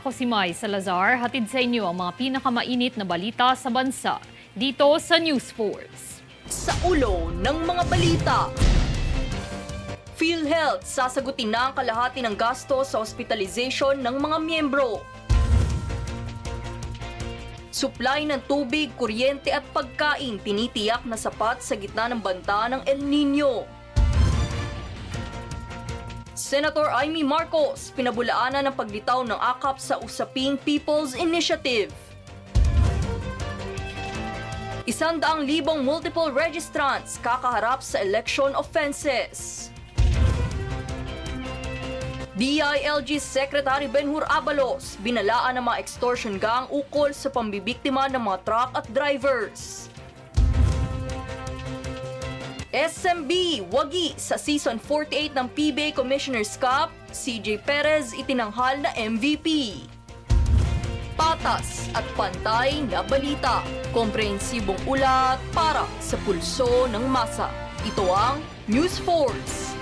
Ako si Mai Salazar, hatid sa inyo ang mga pinakamainit na balita sa bansa dito sa News Force. Sa ulo ng mga balita, PhilHealth sasagutin na ang kalahati ng gasto sa hospitalization ng mga miyembro. Supply ng tubig, kuryente at pagkain tinitiyak na sapat sa gitna ng banta ng El Nino. Senator Amy Marcos, pinabulaanan ng paglitaw ng AKAP sa usaping People's Initiative. 100,000 multiple registrants kakaharap sa election offenses. DILG Secretary Benhur Abalos, binalaan ng mga extortion gang ukol sa pambibiktima ng mga truck at drivers. SMB, wagi sa Season 48 ng PBA Commissioner's Cup, CJ Perez itinanghal na MVP. Patas at pantay na balita, komprehensibong ulat para sa pulso ng masa. Ito ang News Force.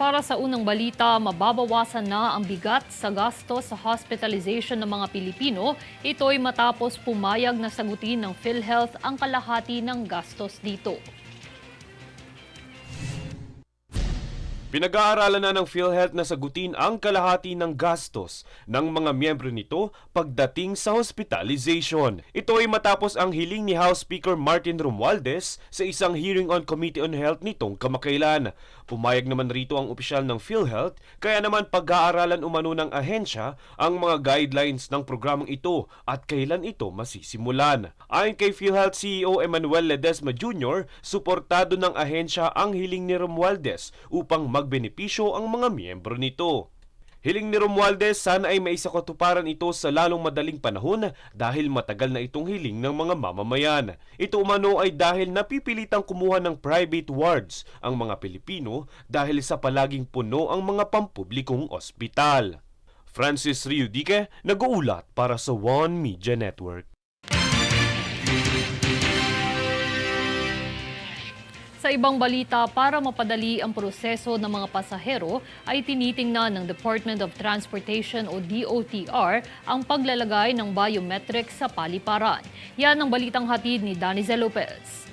Para sa unang balita, mababawasan na ang bigat sa gasto sa hospitalization ng mga Pilipino. Ito'y matapos pumayag na sagutin ng PhilHealth ang kalahati ng gastos dito. Pinag-aaralan na ng PhilHealth na sagutin ang kalahati ng gastos ng mga miyembro nito pagdating sa hospitalization. Ito ay matapos ang hiling ni House Speaker Martin Romualdez sa isang hearing on Committee on Health nitong kamakailan. Pumayag naman rito ang opisyal ng PhilHealth, kaya naman pag-aaralan umano ng ahensya ang mga guidelines ng programang ito at kailan ito masisimulan. Ayon kay PhilHealth CEO Emmanuel Ledesma Jr., suportado ng ahensya ang hiling ni Romualdez upang magbenepisyo ang mga miyembro nito. Hiling ni Romualdez, sana ay maisakatuparan ito sa lalong madaling panahon dahil matagal na itong hiling ng mga mamamayan. Ito umano ay dahil napipilitang kumuha ng private wards ang mga Pilipino dahil sa palaging puno ang mga pampublikong ospital. Francis Riudique, nag-uulat para sa One Media Network. Sa ibang balita, para mapadali ang proseso ng mga pasahero, ay tinitingnan ng Department of Transportation o DOTR ang paglalagay ng biometrics sa paliparan. Yan ang balitang hatid ni Danizel Lopez.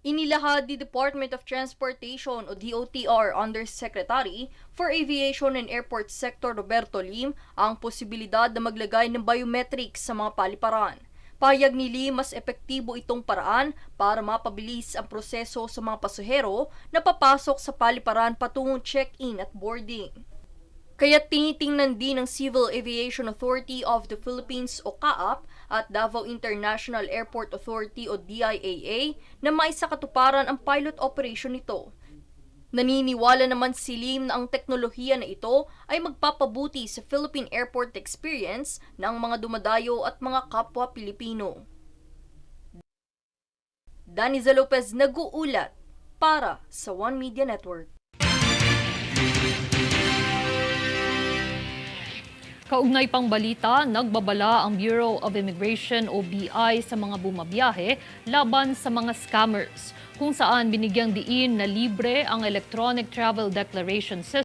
Inilahad ni Department of Transportation o DOTR Undersecretary for Aviation and Airport Sector Roberto Lim ang posibilidad na maglagay ng biometrics sa mga paliparan. Pahayag ni Lim, mas epektibo itong paraan para mapabilis ang proseso sa mga pasahero na papasok sa paliparan patungong check-in at boarding. Kaya tinitingnan din ng Civil Aviation Authority of the Philippines o CAAP at Davao International Airport Authority o DIAA na maisakatuparan ang pilot operation nito. Naniniwala naman si Lim na ang teknolohiya na ito ay magpapabuti sa Philippine airport experience ng mga dumadayo at mga kapwa Pilipino. Danizel Lopez, nag-uulat para sa One Media Network. Kaugnay pang balita, nagbabala ang Bureau of Immigration o BI sa mga bumabiyahe laban sa mga scammers, kung saan binigyang diin na libre ang electronic travel declaration system.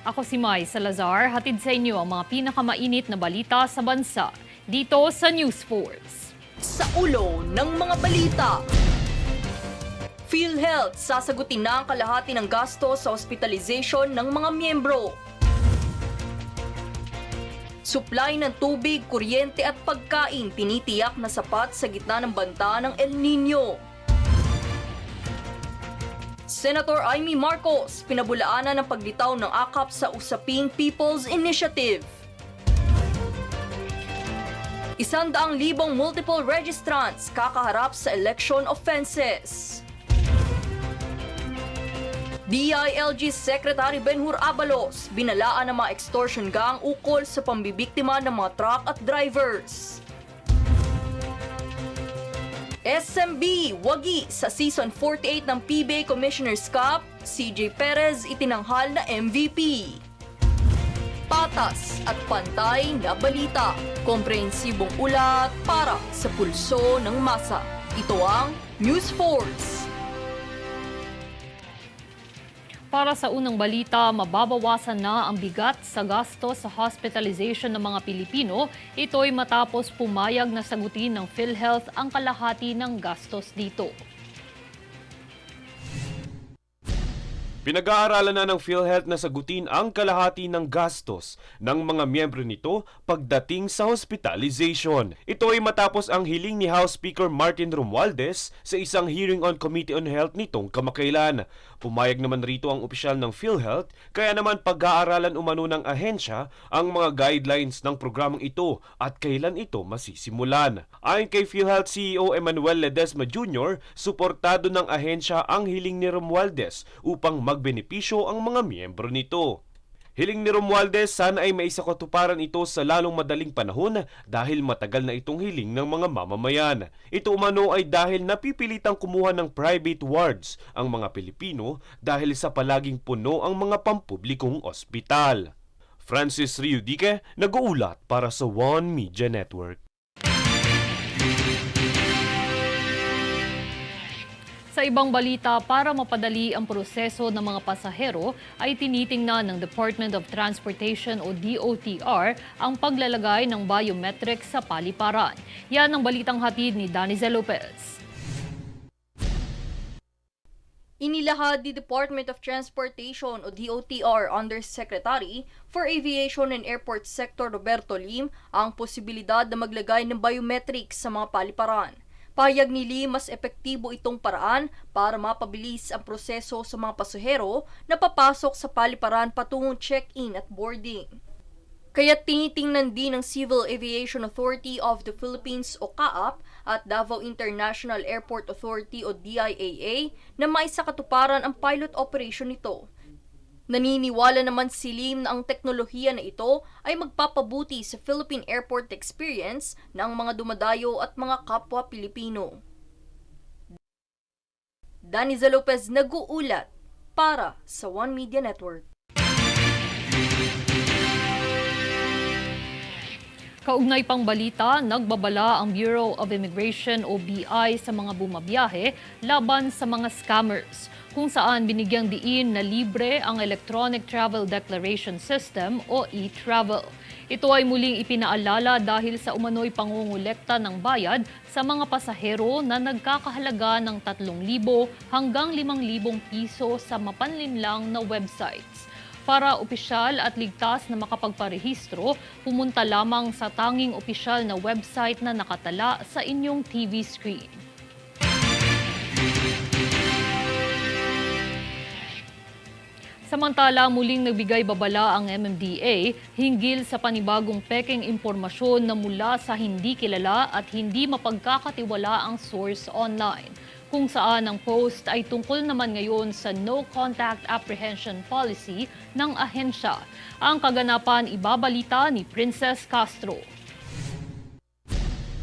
Ako si Mai Salazar, hatid sa inyo ang mga pinakamainit na balita sa bansa dito sa News Force. Sa ulo ng mga balita, PhilHealth sasagutin na ang kalahati ng gasto sa hospitalization ng mga miyembro. Supply ng tubig, kuryente at pagkain tinitiyak na sapat sa gitna ng banta ng El Nino. Senator Amy Marcos pinabulaanan ng paglitaw ng AKAP sa usaping People's Initiative. 100,000 multiple registrants kakaharap sa election offenses. DILG Secretary Benhur Abalos binalaan ng mga extortion gang ukol sa pambibiktima ng mga truck at drivers. SMB wagi sa Season 48 ng PBA Commissioner's Cup, CJ Perez itinanghal na MVP. Patas at pantay na balita, komprehensibong ulat para sa pulso ng masa. Ito ang News Force. Para sa unang balita, mababawasan na ang bigat sa gasto sa hospitalization ng mga Pilipino. Ito'y matapos pumayag na sagutin ng PhilHealth ang kalahati ng gastos dito. Pinag-aaralan na ng PhilHealth na sagutin ang kalahati ng gastos ng mga miyembro nito pagdating sa hospitalization. Ito ay matapos ang hiling ni House Speaker Martin Romualdez sa isang hearing on Committee on Health nitong kamakailan. Pumayag naman rito ang opisyal ng PhilHealth, kaya naman pag-aaralan umano ng ahensya ang mga guidelines ng programang ito at kailan ito masisimulan. Ayon kay PhilHealth CEO Emmanuel Ledesma Jr., suportado ng ahensya ang hiling ni Romualdez upang magbenepisyo ang mga miyembro nito. Hiling ni Romualdez, sana ay maisakatuparan ito sa lalong madaling panahon dahil matagal na itong hiling ng mga mamamayan. Ito umano ay dahil napipilitang kumuha ng private wards ang mga Pilipino dahil sa palaging puno ang mga pampublikong ospital. Francis Riudique, nag-uulat para sa One Media Network. Sa ibang balita, para mapadali ang proseso ng mga pasahero, ay tinitingnan ng Department of Transportation o DOTR ang paglalagay ng biometrics sa paliparan. Yan ang balitang hatid ni Danizel Lopez. Inilahad ni Department of Transportation o DOTR Undersecretary for Aviation and Airport Sector Roberto Lim ang posibilidad na maglagay ng biometrics sa mga paliparan. Pahayag ni Lim, mas epektibo itong paraan para mapabilis ang proseso sa mga pasahero na papasok sa paliparan patungong check-in at boarding. Kaya tinitingnan din ng Civil Aviation Authority of the Philippines o CAAP at Davao International Airport Authority o DIAA na maisakatuparan ang pilot operation nito. Naniniwala naman si Lim na ang teknolohiya na ito ay magpapabuti sa Philippine airport experience ng mga dumadayo at mga kapwa Pilipino. Danizel Lopez, nag-uulat para sa One Media Network. Kaugnay pang balita, nagbabala ang Bureau of Immigration o BI sa mga bumabiyahe laban sa mga scammers, kung saan binigyang diin na libre ang Electronic Travel Declaration System o e-travel. Ito ay muling ipinaalala dahil sa umano'y pangungulekta ng bayad sa mga pasahero na nagkakahalaga ng 3,000 hanggang 5,000 piso sa mapanlinlang na websites. Para opisyal at ligtas na makapagparehistro, pumunta lamang sa tanging opisyal na website na nakatala sa inyong TV screen. Samantala, muling nagbigay babala ang MMDA hinggil sa panibagong peking impormasyon na mula sa hindi kilala at hindi mapagkakatiwala ang source online, kung saan ang post ay tungkol naman ngayon sa No Contact Apprehension Policy ng ahensya. Ang kaganapan ibabalita ni Princess Castro.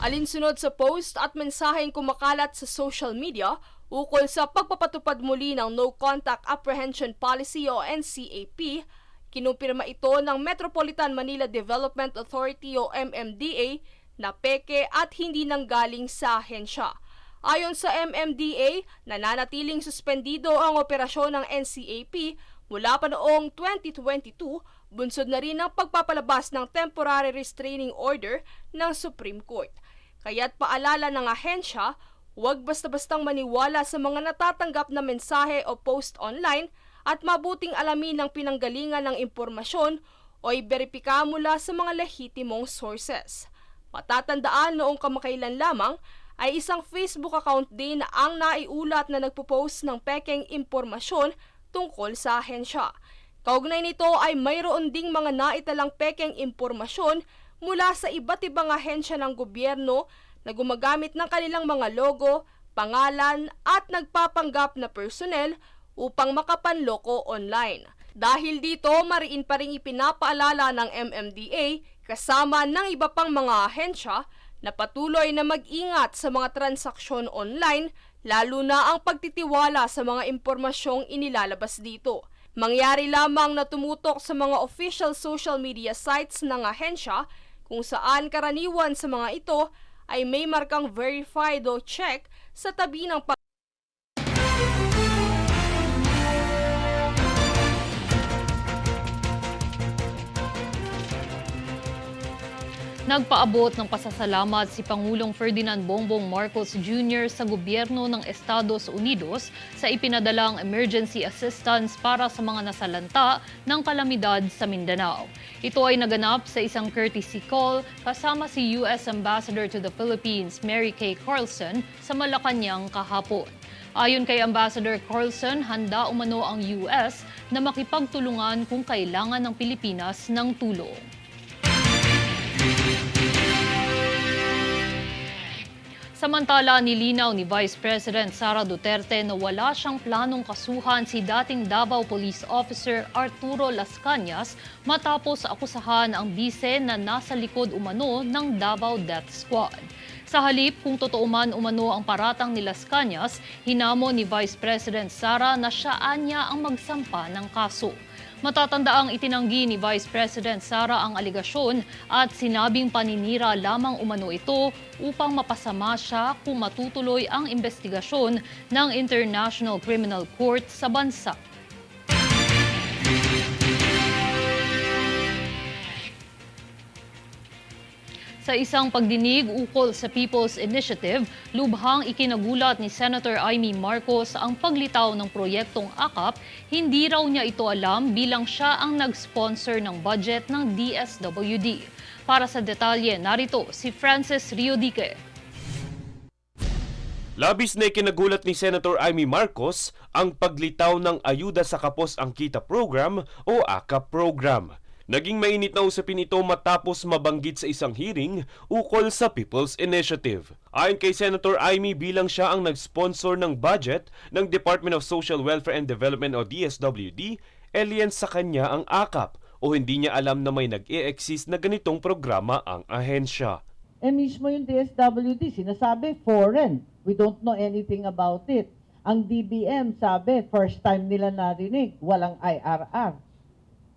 Alinsunod sa post at mensaheng kumakalat sa social media ukol sa pagpapatupad muli ng No Contact Apprehension Policy o NCAP, kinumpirma ito ng Metropolitan Manila Development Authority o MMDA na peke at hindi nanggaling sa ahensya. Ayon sa MMDA, nananatiling suspendido ang operasyon ng NCAP mula pa noong 2022, bunsod na rin ang pagpapalabas ng Temporary Restraining Order ng Supreme Court. Kaya't paalala ng ahensya, huwag basta-bastang maniwala sa mga natatanggap na mensahe o post online at mabuting alamin ang pinanggalingan ng impormasyon o iberipika mula sa mga lehitimong sources. Matatandaan noong kamakailan lamang ay isang Facebook account din ang naiulat na nagpo-post ng pekeng impormasyon tungkol sa ahensya. Kaugnay nito ay mayroon ding mga naitalang pekeng impormasyon mula sa iba't ibang ahensya ng gobyerno na gumagamit ng kanilang mga logo, pangalan at nagpapanggap na personnel upang makapanloko online. Dahil dito, mariin pa rin ipinapaalala ng MMDA kasama ng iba pang mga ahensya na patuloy na mag-ingat sa mga transaksyon online, lalo na ang pagtitiwala sa mga impormasyong inilalabas dito. Mangyari lamang na tumutok sa mga official social media sites ng ahensya kung saan karaniwan sa mga ito ay may markang verified o check sa tabi ng Nagpaabot ng pasasalamat si Pangulong Ferdinand Bongbong Marcos Jr. sa gobyerno ng Estados Unidos sa ipinadalang emergency assistance para sa mga nasalanta ng kalamidad sa Mindanao. Ito ay naganap sa isang courtesy call kasama si U.S. Ambassador to the Philippines Mary Kay Carlson sa Malacanang kahapon. Ayon kay Ambassador Carlson, handa umano ang U.S. na makipagtulungan kung kailangan ng Pilipinas ng tulong. Samantala, nilinaw ni Vice President Sara Duterte na wala siyang planong kasuhan si dating Davao Police Officer Arturo Las Cañas matapos akusahan ang bise na nasa likod umano ng Davao Death Squad. Sa halip, kung totoo man umano ang paratang ni Las Cañas, hinamon ni Vice President Sara na siyaan niya ang magsampa ng kaso. Matatandaang itinanggi ni Vice President Sara ang aligasyon at sinabing paninira lamang umano ito upang mapasama siya kung matutuloy ang investigasyon ng International Criminal Court sa bansa. Sa isang pagdinig ukol sa People's Initiative, lubhang ikinagulat ni Senator Amy Marcos ang paglitaw ng proyektong AKAP. Hindi raw niya ito alam bilang siya ang nag-sponsor ng budget ng DSWD. Para sa detalye, narito si Francis Riodique. Labis na ikinagulat ni Senator Amy Marcos ang paglitaw ng Ayuda sa Kapos ang Kita Program o AKAP program. Naging mainit na usapin ito matapos mabanggit sa isang hearing ukol sa People's Initiative. Ayon kay Senator Amy, bilang siya ang nag-sponsor ng budget ng Department of Social Welfare and Development o DSWD, alien sa kanya ang AKAP o hindi niya alam na may nag-e-exist na ganitong programa ang ahensya. Mismo yung DSWD, sinasabi foreign. We don't know anything about it. Ang DBM sabi, first time nila narinig, walang IRR.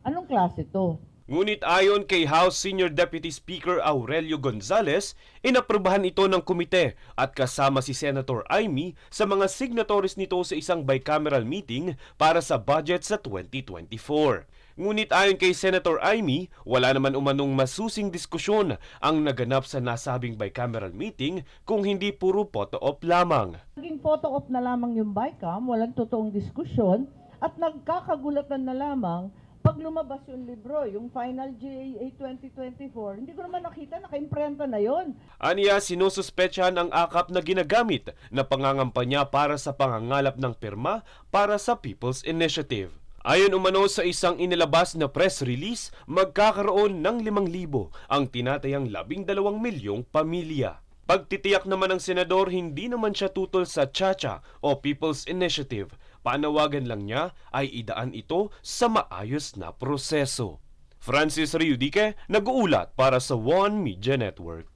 Anong klase to? Ngunit ayon kay House Senior Deputy Speaker Aurelio Gonzales, inaprubahan ito ng komite at kasama si Senator Amy sa mga signatories nito sa isang bicameral meeting para sa budget sa 2024. Ngunit ayon kay Senator Amy, wala naman umanong masusing diskusyon ang naganap sa nasabing bicameral meeting kung hindi puro photo-op lamang. Naging photo-op na lamang yung BICAM, walang totoong diskusyon at nagkakagulatan na lamang pag lumabas yung libro, yung Final GAA 2024, hindi ko naman nakita, naka-imprenta na yon. Aniya, sinususpetsahan ang AKAP na ginagamit na pangangampanya para sa pangangalap ng pirma para sa People's Initiative. Ayon umano sa isang inilabas na press release, magkakaroon ng 5,000 ang tinatayang 12 milyong pamilya. Pagtitiyak naman ng senador, hindi naman siya tutol sa Chacha o People's Initiative. Panawagan lang niya ay idaan ito sa maayos na proseso. Francis Riodique, nag-uulat para sa One Media Network.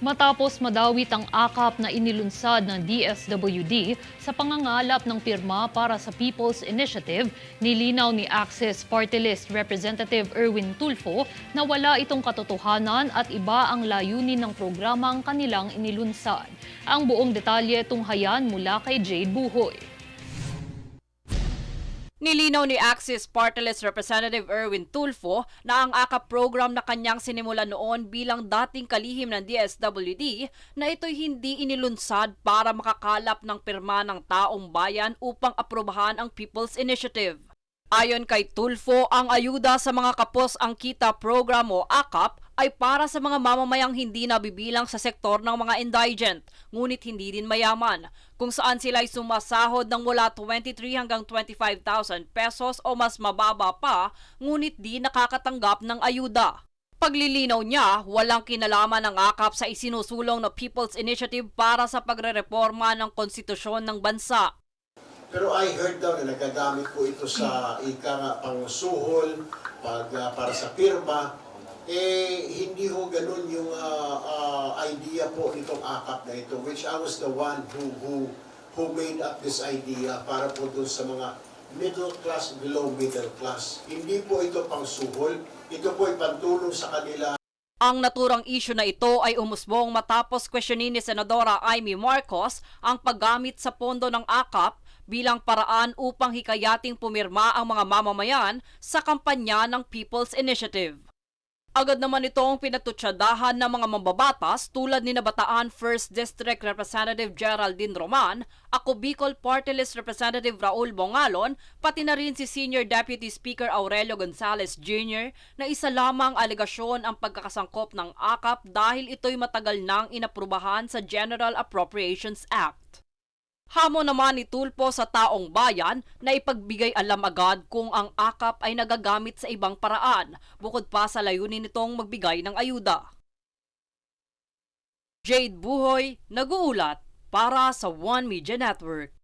Matapos madawit ang AKAP na inilunsad ng DSWD sa pangangalap ng pirma para sa People's Initiative, nilinaw ni Access Party List Representative Erwin Tulfo na wala itong katotohanan at iba ang layunin ng programang kanilang inilunsad. Ang buong detalye tunghayan mula kay Jade Buhoy. Nilinaw ni Axis Party List Representative Erwin Tulfo na ang AKAP program na kanyang sinimulan noon bilang dating kalihim ng DSWD na ito'y hindi inilunsad para makakalap ng pirma ng taong bayan upang aprobahan ang People's Initiative. Ayon kay Tulfo, ang ayuda sa mga kapos ang kita program o AKAP ay para sa mga mamamayang hindi nabibilang sa sektor ng mga indigent, ngunit hindi din mayaman, kung saan sila ay sumasahod ng mula 23 hanggang 25,000 pesos o mas mababa pa, ngunit di nakakatanggap ng ayuda. Paglilinaw niya, walang kinalaman ng AKAP sa isinusulong na People's Initiative para sa pagrereforma ng konstitusyon ng bansa. Pero I heard daw na nagagamit po ito sa pangsuhol, para sa pirma. Hindi ho ganun yung idea po nitong AKAP na ito, which I was the one who made up this idea para po dun sa mga middle class, below middle class. Hindi po ito pangsuhol, ito po ay pantulong sa kanila. Ang naturang issue na ito ay umusbong matapos questionin ni Senadora Amy Marcos ang paggamit sa pondo ng AKAP bilang paraan upang hikayating pumirma ang mga mamamayan sa kampanya ng People's Initiative. Agad naman itong pinatutsadahan ng mga mambabatas tulad ni Nabataan 1st District Representative Geraldine Roman, Ako Bicol Party List Representative Raul Bongalon, pati na rin si Senior Deputy Speaker Aurelio Gonzales Jr. na isa lamang alegasyon ang pagkakasangkop ng AKAP dahil ito'y matagal nang inaprubahan sa General Appropriations Act. Hamon naman ni Tulfo sa taong bayan na ipagbigay alam agad kung ang AKAP ay nagagamit sa ibang paraan, bukod pa sa layunin nitong magbigay ng ayuda. Jade Buhoy, nag-uulat para sa One Media Network.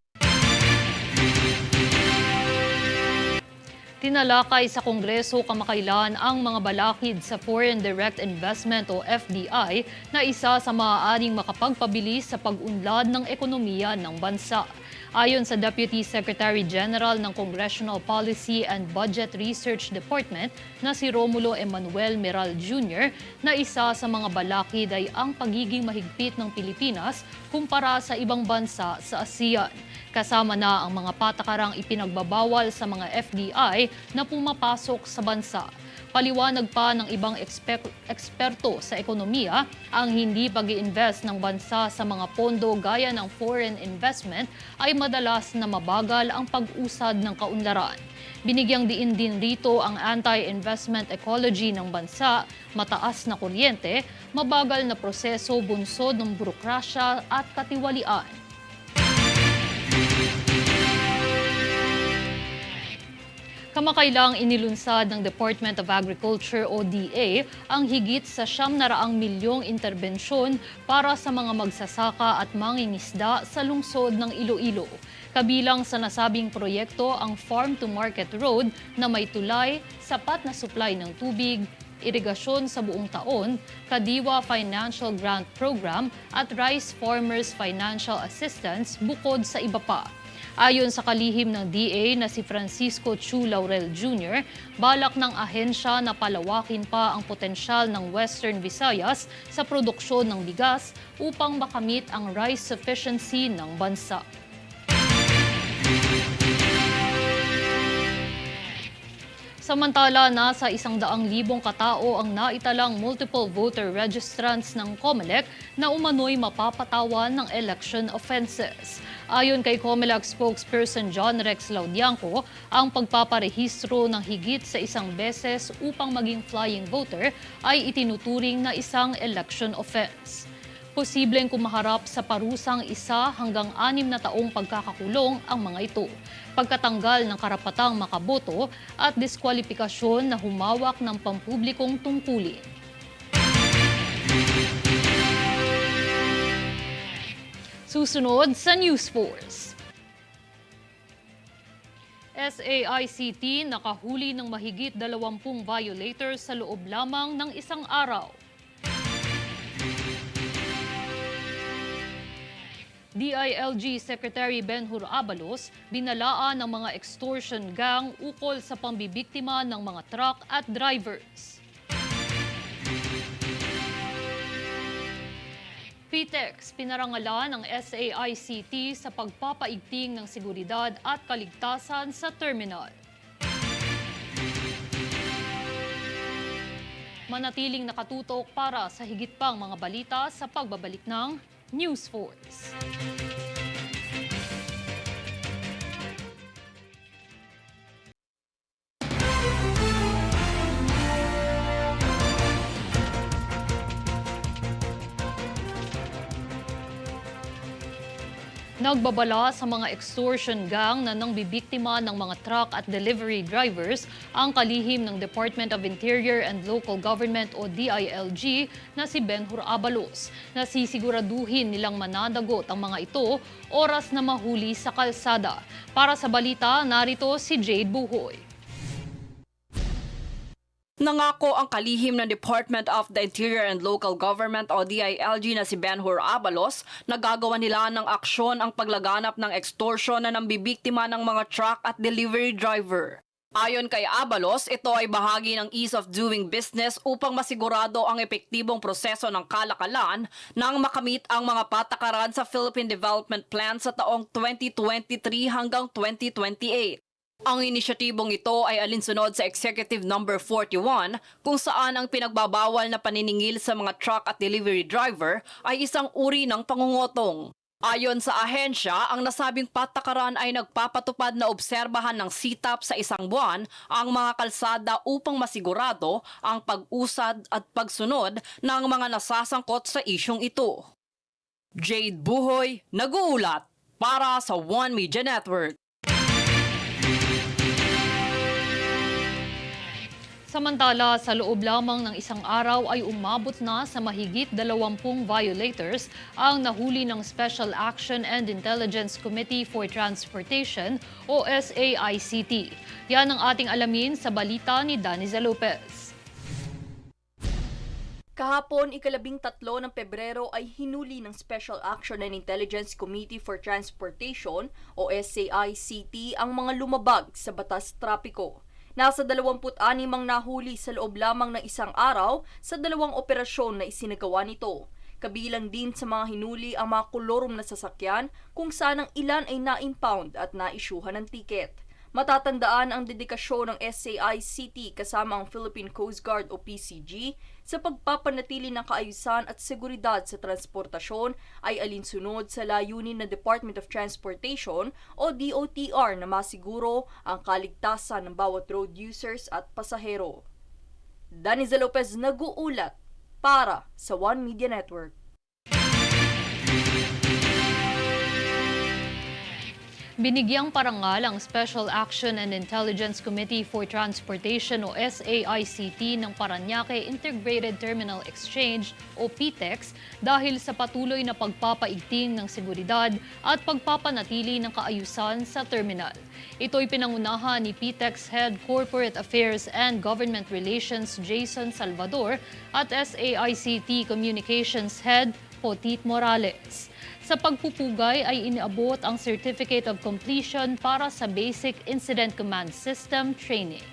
Tinalakay sa Kongreso kamakailan ang mga balakid sa Foreign Direct Investment o FDI na isa sa maaaring makapagpabilis sa pag-unlad ng ekonomiya ng bansa. Ayon sa Deputy Secretary General ng Congressional Policy and Budget Research Department na si Romulo Emanuel Meral Jr., na isa sa mga balakid ay ang pagiging mahigpit ng Pilipinas kumpara sa ibang bansa sa ASEAN. Kasama na ang mga patakarang ipinagbabawal sa mga FDI na pumapasok sa bansa. Paliwanag pa ng ibang eksperto sa ekonomiya, ang hindi pag-i-invest ng bansa sa mga pondo gaya ng foreign investment ay madalas na mabagal ang pag-usad ng kaunlaran. Binigyang diin din rito ang anti-investment ecology ng bansa, mataas na kuryente, mabagal na proseso bunsod ng burokrasya at katiwalian. Kamakailang inilunsad ng Department of Agriculture o DA ang higit sa 700 milyong interbensyon para sa mga magsasaka at mangingisda sa lungsod ng Iloilo. Kabilang sa nasabing proyekto ang Farm to Market Road na may tulay, sapat na supply ng tubig, irigasyon sa buong taon, Kadiwa Financial Grant Program at Rice Farmers Financial Assistance bukod sa iba pa. Ayon sa kalihim ng DA na si Francisco Chu Laurel Jr., balak ng ahensya na palawakin pa ang potensyal ng Western Visayas sa produksyon ng bigas upang makamit ang rice sufficiency ng bansa. Samantala, nasa 100,000 katao ang naitalang multiple voter registrants ng COMELEC na umano'y mapapatawan ng election offenses. Ayon kay COMELEC spokesperson John Rex Laudianco, ang pagpaparehistro ng higit sa isang beses upang maging flying voter ay itinuturing na isang election offense. Posibleng kumaharap sa parusang 1 hanggang 6 na taong pagkakakulong ang mga ito, pagkatanggal ng karapatang makaboto at diskwalipikasyon na humawak ng pampublikong tungkulin. Susunod sa News Force. SAICT nakahuli ng mahigit 20 violators sa loob lamang ng isang araw. DILG Secretary Benhur Abalos binalaan ng mga extortion gang ukol sa pambibiktima ng mga truck at drivers. PTEX pinarangalan ng SAICT sa pagpapaigting ng seguridad at kaligtasan sa terminal. Manatiling nakatutok para sa higit pang mga balita sa pagbabalik ng News Force. Nagbabala sa mga extortion gang na nangbibiktima ng mga truck at delivery drivers ang kalihim ng Department of Interior and Local Government o DILG na si Benhur Abalos. Nasisiguraduhin nilang mananagot ang mga ito oras na mahuli sa kalsada. Para sa balita, narito si Jade Buhoy. Nangako ang kalihim ng Department of the Interior and Local Government o DILG na si Benhur Abalos na gagawa nila ng aksyon ang paglaganap ng extortion na nambibiktima ng mga truck at delivery driver. Ayon kay Abalos, ito ay bahagi ng ease of doing business upang masigurado ang epektibong proseso ng kalakalan nang makamit ang mga patakaran sa Philippine Development Plan sa taong 2023 hanggang 2028. Ang inisyatibong ito ay alinsunod sa Executive Number 41 kung saan ang pinagbabawal na paniningil sa mga truck at delivery driver ay isang uri ng pangungutong. Ayon sa ahensya, ang nasabing patakaran ay nagpapatupad na obserbahan ng sitap sa isang buwan ang mga kalsada upang masigurado ang pag-usad at pagsunod ng mga nasasangkot sa isyong ito. Jade Buhoy, nag-uulat para sa One Media Network. Samantala, sa loob lamang ng isang araw ay umabot na sa mahigit 20 violators ang nahuli ng Special Action and Intelligence Committee for Transportation o SAICT. Yan ang ating alamin sa balita ni Daniza Lopez. Kahapon, 13 ng Pebrero ay hinuli ng Special Action and Intelligence Committee for Transportation o SAICT ang mga lumabag sa batas trapiko. Nasa 26 ang nahuli sa loob lamang ng isang araw sa 2 operasyon na isinagawa nito. Kabilang din sa mga hinuli ang mga kolorom na sasakyan kung saan ang ilan ay na-impound at na-isyuhan ng tiket. Matatandaan ang dedikasyon ng SAICT kasama ang Philippine Coast Guard o PCG sa pagpapanatili ng kaayusan at seguridad sa transportasyon ay alinsunod sa layunin ng Department of Transportation o DOTR na masiguro ang kaligtasan ng bawat road users at pasahero. Daniza Lopez nag-uulat para sa One Media Network. Binigyang parangal ang Special Action and Intelligence Committee for Transportation o SAICT ng Parañaque Integrated Terminal Exchange o PTEX dahil sa patuloy na pagpapaigting ng seguridad at pagpapanatili ng kaayusan sa terminal. Ito'y pinangunahan ni PTEX Head Corporate Affairs and Government Relations Jason Salvador at SAICT Communications Head Potit Morales. Sa pagpupugay ay iniabot ang Certificate of Completion para sa Basic Incident Command System Training.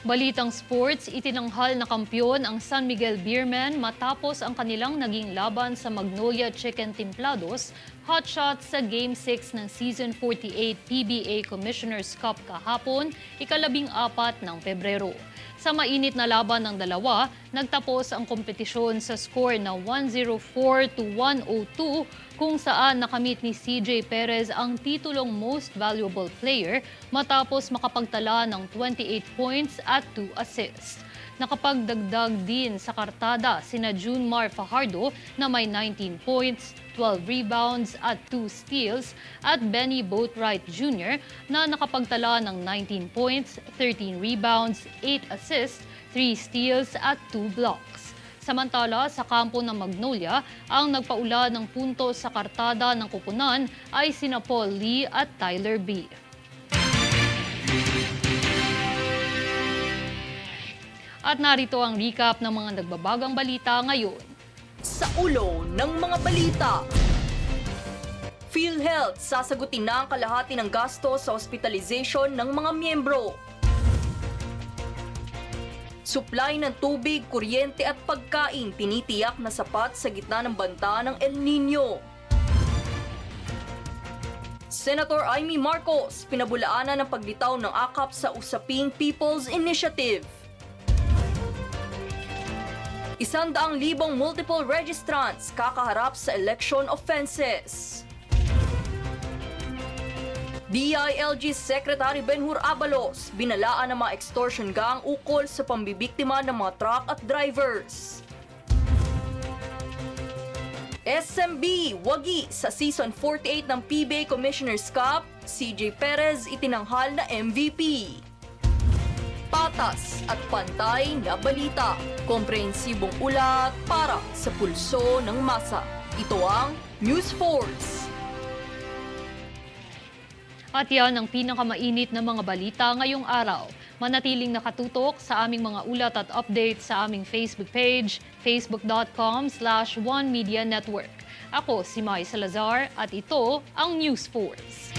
Balitang sports, itinanghal na kampyon ang San Miguel Beermen matapos ang kanilang naging laban sa Magnolia Chicken Templados hotshot sa Game 6 ng Season 48 PBA Commissioner's Cup kahapon, 14 ng Pebrero. Sa mainit na laban ng dalawa, nagtapos ang kompetisyon sa score na 104-102 kung saan nakamit ni CJ Perez ang titulong Most Valuable Player matapos makapagtala ng 28 points at 2 assists. Nakapagdagdag din sa kartada sina Junmar Fajardo na may 19 points, 12 rebounds at 2 steals at Benny Boatwright Jr. na nakapagtala ng 19 points, 13 rebounds, 8 assists, 3 steals at 2 blocks. Samantala, sa kampo ng Magnolia, ang nagpaula ng puntos sa kartada ng kupunan ay sina Paul Lee at Tyler B. At narito ang recap ng mga nagbabagang balita ngayon. Sa ulo ng mga balita. PhilHealth sasagutin na ang kalahati ng gasto sa hospitalization ng mga miyembro. Supply ng tubig, kuryente at pagkain tinitiyak na sapat sa gitna ng banta ng El Nino. Senator Amy Marcos pinabulaanan ng paglitaw ng AKAP sa usaping People's Initiative. 100,000 multiple registrants kakaharap sa election offenses. DILG Secretary Benhur Abalos, binalaan ng mga extortion gang ukol sa pambibiktima ng mga truck at drivers. SMB, wagi sa Season 48 ng PBA Commissioner's Cup, CJ Perez itinanghal na MVP. Patas at pantay na balita, komprehensibong ulat para sa pulso ng masa. Ito ang News Force. At yan ang pinakamainit na mga balita ngayong araw. Manatiling nakatutok sa aming mga ulat at updates sa aming Facebook page, facebook.com/OneMediaNetwork. Ako si Mai Salazar at ito ang News Force.